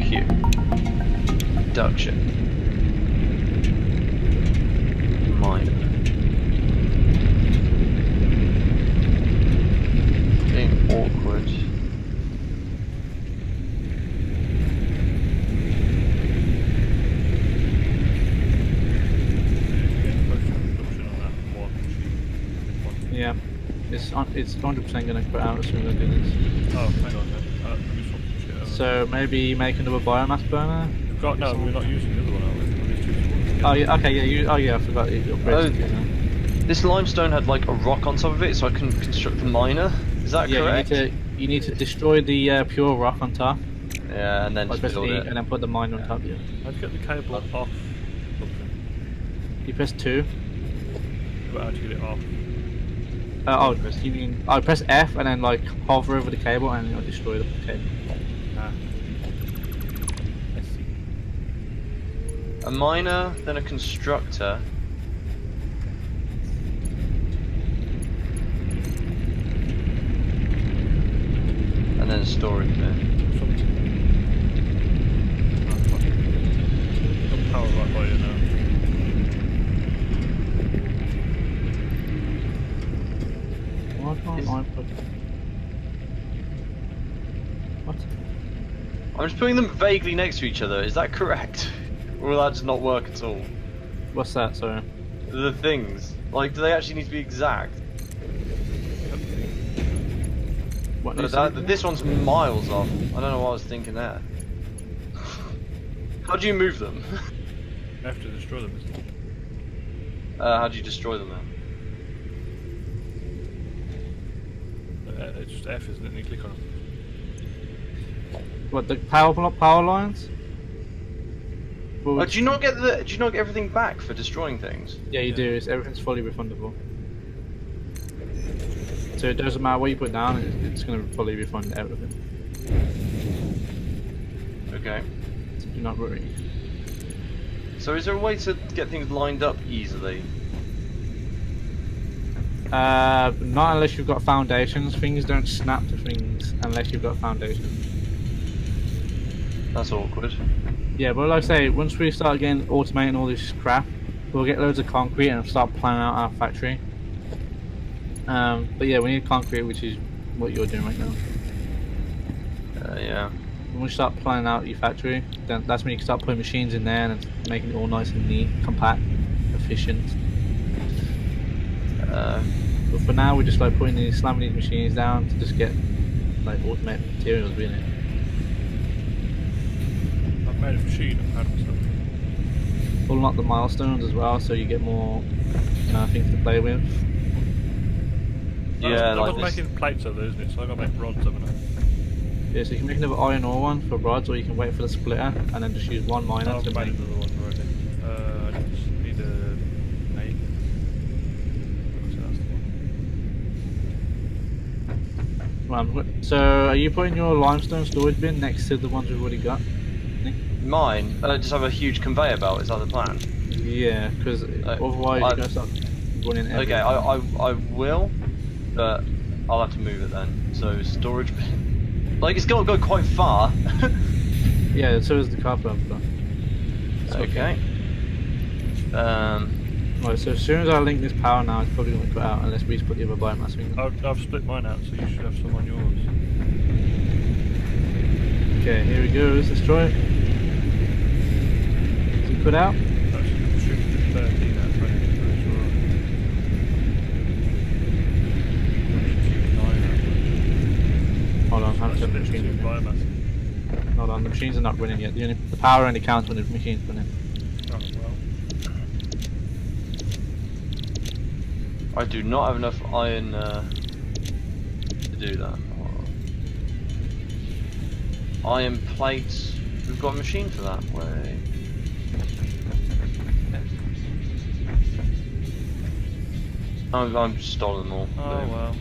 compute. Production. Mine. Being awkward. Yeah, it's 100% gonna quit out as soon as I do this. Oh, hang on then. Let me swap some shit over. So maybe make another biomass burner. We've got, no, we're not using the other one, are we? We're just using one. Oh yeah, okay, yeah. Oh yeah, I forgot you upgraded it now. This limestone had like a rock on top of it, so I can construct the miner. Is that Yeah, correct? you need to destroy the pure rock on top. Yeah, and then Like just press build E it. and then put the mine on top. Yeah. How'd you get the cable off something? You press 2. But how'd you get it off? You mean press F and then like hover over the cable and it'll destroy the cable. Ah. I see. A miner, then a constructor. And then a storage bin. Got power right by you now. Why can't I put... What? I'm just putting them vaguely next to each other, is that correct? Or will that just not work at all? What's that, sorry? The things. Like, do they actually need to be exact? What But needs to be this one's miles off. I don't know what I was thinking there. How do you move them? You have to destroy them, isn't it? How do you destroy them then? It's just F, isn't it? And you click on them. What, the power lines? Oh, do you not get everything back for destroying things? Yeah, you do. Everything's fully refundable. So it doesn't matter what you put down, it's going to fully refund everything. Okay. So do not worry. So is there a way to get things lined up easily? Not unless you've got foundations. Things don't snap to things unless you've got foundations. That's awkward. Yeah, but like I say, once we start getting automating all this crap, we'll get loads of concrete and start planning out our factory. But yeah, we need concrete, which is what you're doing right now. Yeah. When we start planning out your factory, then that's when you can start putting machines in there and making it all nice and neat, compact, efficient. But for now, we're just like slamming these machines down to just get like automated materials, really. I've made a machine, I'm proud of myself. Pulling up the milestones as well, so you get more things to play with. Yeah, I like was this. making plates over there, isn't it? So I got to make rods, haven't I? Yeah, so you can make another iron ore one for rods, or you can wait for the splitter and then just use one miner I've to made make. another one already. I just need a 8. So that's the one. So are you putting your limestone storage bin next to the ones we've already got? Mine? Just have a huge conveyor belt, is that the plan? Yeah, because otherwise you're gonna start running everything. Okay, I will, but I'll have to move it then. So storage bin. Like it's got to go quite far. Yeah, so is the car pump. Okay. Right, so as soon as I link this power now, it's probably going to cut out unless we put the other biomass thing. I've split mine out, so you should have some on yours. Okay, here we go. Let's destroy it. Is it cut out? That should just 13 out, 20, pretty sure. Hold on, I'm That's the split machines. between biomass. Hold on, the machines are not running yet. The power only counts when the machine's running. Oh, well. I do not have enough iron to do that. Iron plates. We've got a machine for that. Way. I'm stolen them all. Oh, Boom. well.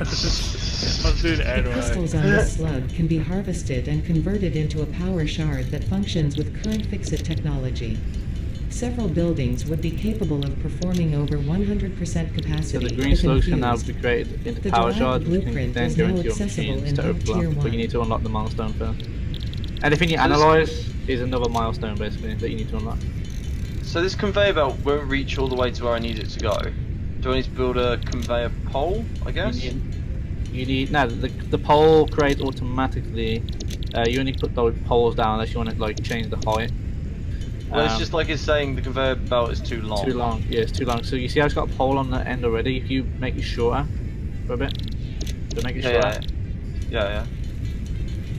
I was doing it The anyway. crystals on this slug can be harvested and converted into a power shard that functions with current fix-it technology. Several buildings would be capable of performing over 100% capacity. So the green if slugs can now infused. be created into The power derived shards, which can blueprint then is go now into your accessible machines in to Hub Tier overclock. But 1. you need to unlock the milestone first. Anything you So this- analyze is another milestone basically that you need to unlock. So this conveyor belt won't reach all the way to where I need it to go. Do I need to build a conveyor pole, I guess? You need no. The pole creates automatically. You only put those poles down unless you want to like change the height. Well, it's just like it's saying the conveyor belt is too long. Too long. Yeah, it's too long. So you see how it's got a pole on the end already. If you make it shorter for a bit, so make it shorter. Yeah.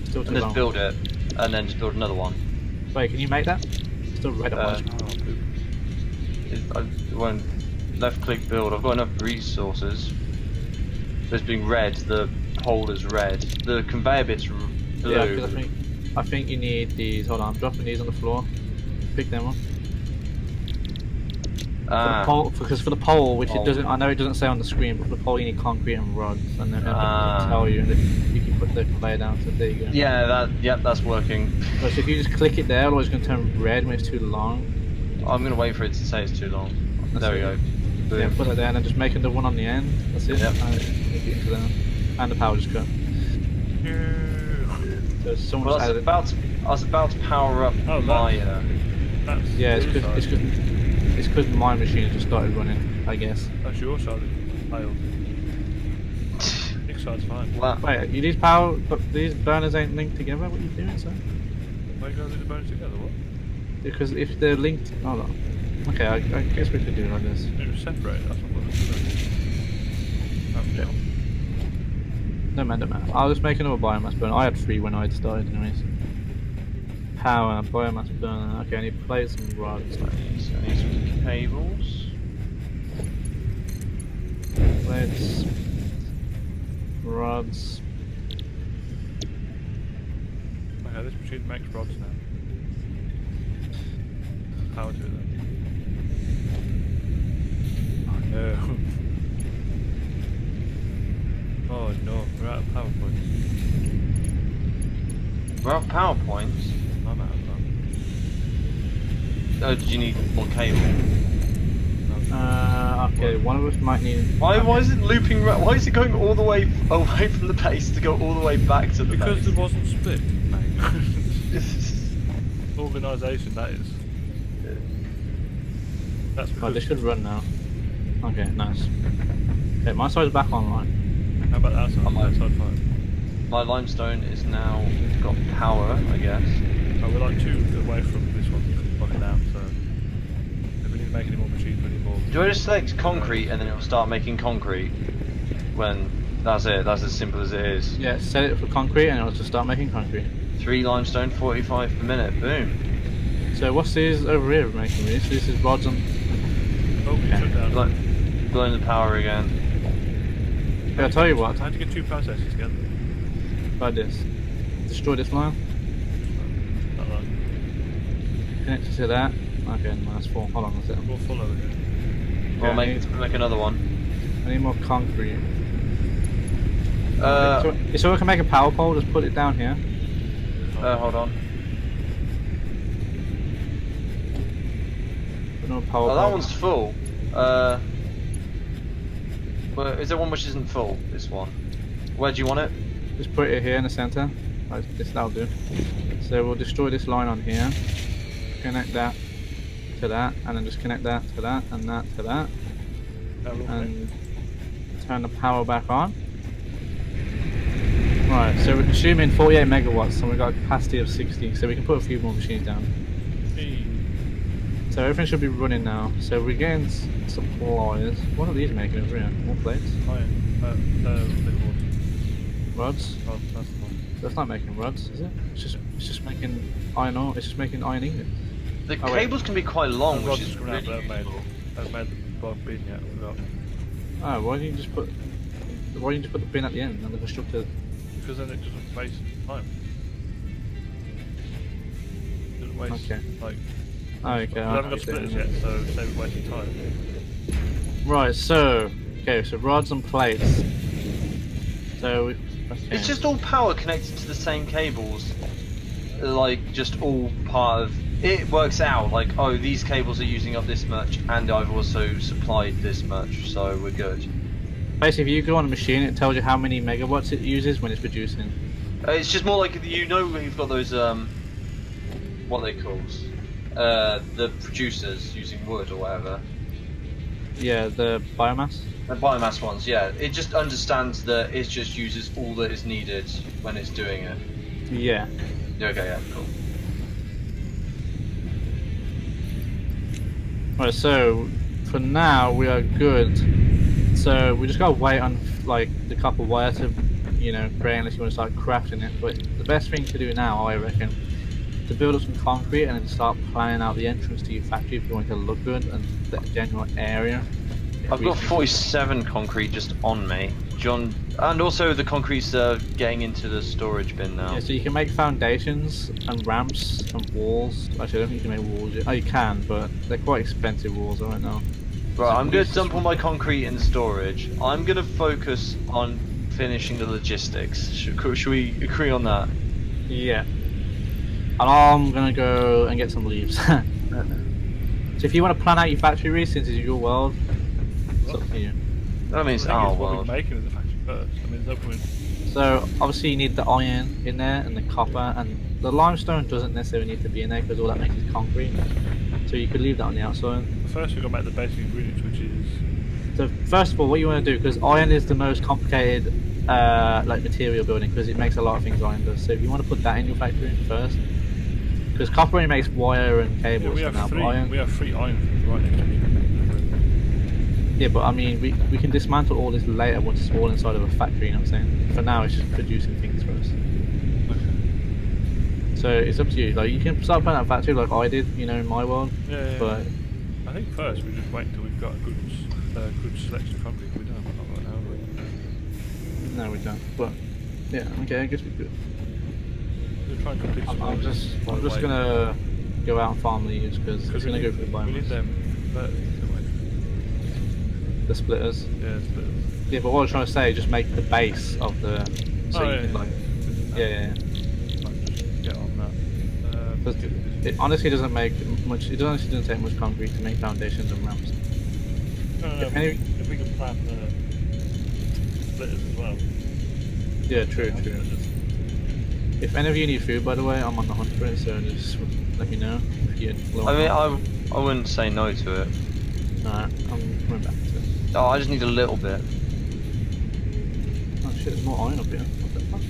Still too And just long. build it, and then just build another one. Wait, can you make that? Still red on my screen. Oh, poop. I won't left click build. I've got enough resources. It's being red. The pole is red. The conveyor bit's blue. Yeah, because I think you need these. Hold on, I'm dropping these on the floor. Pick them up. Because for the pole, which it doesn't, I know it doesn't say on the screen, but for the pole you need concrete and rods, and then it'll tell you, and then you can put the conveyor down. So there you go. Yeah, that's working. But so if you just click it there, otherwise it's going to turn red when it's too long. I'm gonna wait for it to say it's too long. That's There we it. go. Yeah, Boom. put it there, and then just make the one on the end. That's it. Yep. And make it into there. And the power just cut. So someone Well, just added. I was about to power up Oh, my. That's Yeah, your side. it's because my machine just started running, I guess. That's your side. Failed. Nick's side's fine. Well, Wait, you these power, but these burners ain't linked together. What are you doing, sir? Why you guys do the bones together? What? Because if they're linked, hold on. Okay, I guess we could do it like this. It was separated. That's not what it's doing. No matter. I'll just make another biomass burner. I had 3 when I had started, anyways. Power, biomass burner. Okay, I need plates and rods. so I need some cables. Plates, rods. Okay, this machine makes rods now. Power to it then. Oh no. Oh no, we're out of power points. We're out of power points. I'm out of that. Oh, do you need more cable? Okay, one of us might need. Why is it looping? Why is it going all the way away from the base to go all the way back to the Because base? it wasn't split, mate. Organisation, that is. That's Oh, because. this should run now. Okay, nice. Okay, my side's back online. How about that side? I'm That out. side fine. My limestone is now got power, I guess. Oh, we're like 2 away from this one locking down, so if we need to make any more machines, we need more. Do I just select concrete and then it will start making concrete? When that's it. That's as simple as it is. Yeah, set it for concrete and it'll just start making concrete. 3 limestone, 45 per minute. Boom. So what's this over here making this? This is rods and. Oh, we Yeah. shut down. Blowing the power again. Okay, I'll tell you what. I had to get 2 processes together. Like this. Destroy this line. Like that. Connect it to that. Okay, no, that's 4. Hold on a second. We'll follow it. We'll Okay, make another one. I need more concrete. Uh, So we can make a power pole. Just put it down here. hold on. Put another power Oh, that pole. one's full. Well, is there one which isn't full? This one. Where do you want it? Just put it here in the center. Like this, that'll do. So we'll destroy this line on here. Connect that to that, and then just connect that to that, and that to that, and turn the power back on. Right, so we're consuming 48 megawatts, and we've got a capacity of 60, so we can put a few more machines down. So everything should be running now. So we're getting supplies. What are these making over here? More plates? Rods? Oh, that's the one. That's not making rods, is it? It's just making iron ore. It's just making iron ingots. The Oh, wait. cables can be quite long, The which rods is coming out, really but useful. I've made the block bin yet. I forgot. Oh, why didn't you just put the bin at the end and the constructor? Because then it doesn't waste time. It doesn't waste, Okay. like, Oh, okay. we haven't got splitters yet, so save it wasting time. Right, so rods and plates. So okay. It's just all power connected to the same cables. Like, just all part of... It works out, like, oh, these cables are using up this much, and I've also supplied this much, so we're good. Basically, if you go on a machine, it tells you how many megawatts it uses when it's producing. It's just more like, you know, when you've got those what they called, the producers using wood or whatever. Yeah, the biomass. The biomass ones, yeah. It just understands that it just uses all that is needed when it's doing it. Yeah. Okay, yeah, cool. Right, so for now we are good. So we just gotta wait on like the copper wire to, you know, create unless you want to start crafting it. But the best thing to do now, I reckon, to build up some concrete and then start planning out the entrance to your factory if you want it to look good and the general area. I've got 47 concrete just on me, John, and also the concrete's getting into the storage bin now. Yeah, so you can make foundations and ramps and walls. Actually, I don't think you can make walls yet. Oh, you can, but they're quite expensive walls right now. Right, So I'm going to dump all my concrete in storage. I'm going to focus on finishing the logistics. Should we agree on that? Yeah. And I'm gonna go and get some leaves. So if you want to plan out your factory, Rhys, since it's your world, it's up to you. That means I think our it's what world. we're making as a factory first. I mean, there's no point. So obviously you need the iron in there and the copper, and the limestone doesn't necessarily need to be in there because all that makes is concrete. So you could leave that on the outside. First, we've got to make the basic ingredients, which is. So first of all, what you want to do, because iron is the most complicated like material building, because it makes a lot of things iron does. So if you want to put that in your factory first, because copper only makes wire and Yeah, cables we for have now, but three. iron. We have 3 iron things right next to each other. Yeah, but I mean, we can dismantle all this later once it's all inside of a factory, you know what I'm saying? For now, it's just producing things for us. Okay. So it's up to you. Like, you can start planning a factory like I did, you know, in my world. Yeah. But I think first we just wait until we've got a good selection of concrete. We don't. Not right now. But... no, we don't. But yeah, okay, I guess we could. We'll try and complete some I'm houses just by the way. gonna go out and farm these because it's we gonna need, go for the we need biomass. them. The splitters. Yeah, splitters. Yeah, but what I was trying to say is just make the base of the. So Oh, you yeah, can yeah. like. Yeah. Like, just get on that. Because it honestly doesn't make much. It honestly doesn't take much concrete to make foundations and ramps. No. if any- If we can plan the splitters as well. Yeah, true. Splitters. If any of you need food, by the way, I'm on the hunt for it, so just let me know if you're low I on mean, I wouldn't say no to it. Alright, I'm coming back to it. Oh, I just need a little bit. Oh shit, there's more iron up here. What the fuck?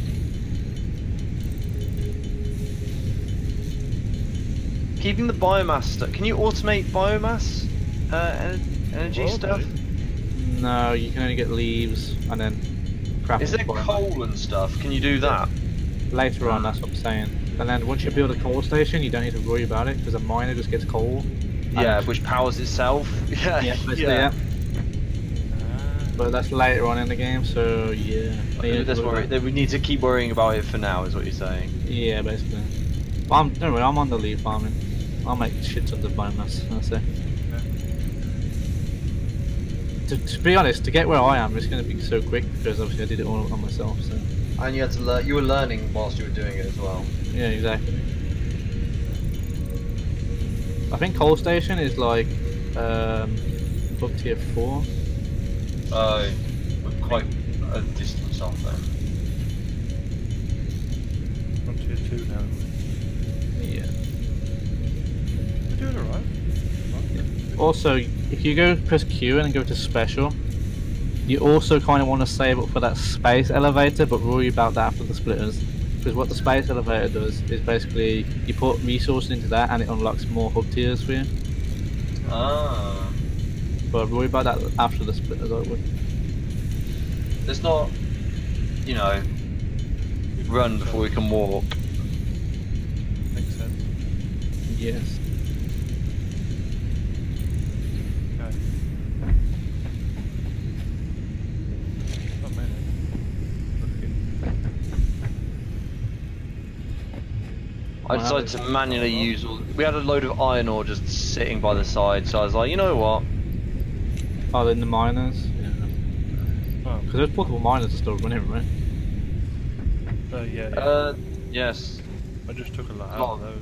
Keeping the biomass stuff. Can you automate biomass energy Well, stuff? okay. No, you can only get leaves and then craft. Is there coal and stuff? Can you do that? Later on, that's what I'm saying. And then once you build a coal station, you don't need to worry about it because a miner just gets coal. Yeah, which powers itself. Yeah, Yeah, basically, yeah. Ah. But that's later on in the game, so yeah. That's worry. We need to keep worrying about it for now, is what you're saying. Yeah, basically. Don't worry, I'm on the leaf farming. I'll make shit tons of biomass, that's it. To be honest, to get where I am, it's going to be so quick because obviously I did it all on myself, so. And you had to learn. You were learning whilst you were doing it as well. Yeah, exactly. I think coal station is like up tier 4. We're quite a distance off then. On tier 2 now. Yeah. We're doing alright. Also, if you go press Q and then go to special, you also kind of want to save up for that space elevator, but worry about that after the splitters. Because what the space elevator does is basically you put resources into that and it unlocks more hub tiers for you. Ah. But worry about that after the splitters, I would. Let's not, you know, run before we can walk. Makes sense. Yes. Okay. Not many. I decided to manually use all. We had a load of iron ore just sitting by the side, so I was like, you know what? Oh, then the miners? Yeah. Oh, Because those portable miners are still running, right? yeah. Yes. I just took a lot out Oh. of those.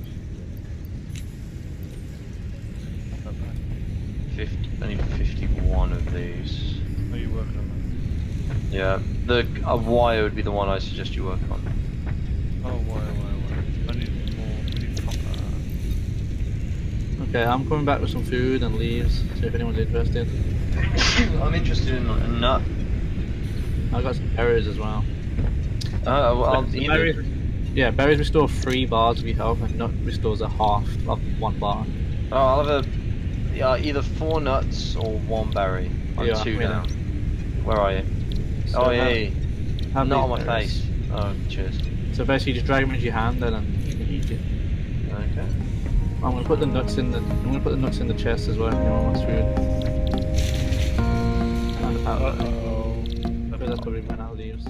Not bad. 50, only 51 of these. Are you working on Yeah, the wire would be the one I suggest you work on. that? Oh, why? I need more. We need copper. Okay, I'm coming back with some food and leaves, see if anyone's interested. I'm interested in a nut. I got some berries as well. Well, I'll So eat berries, it. yeah, berries restore 3 bars of your health, and nut restores a half of 1 bar. Oh, I'll have either 4 nuts or 1 berry. I'm Yeah, 2 me now. Where are you? So oh, have- yeah. have Not on these my berries. face. Oh, cheers. So basically, just drag them into your hand, and then you can eat it. Okay. I'm gonna put the nuts in the chest as well. If you want my food. And the powder. Uh-oh. But that's probably run out of leaves.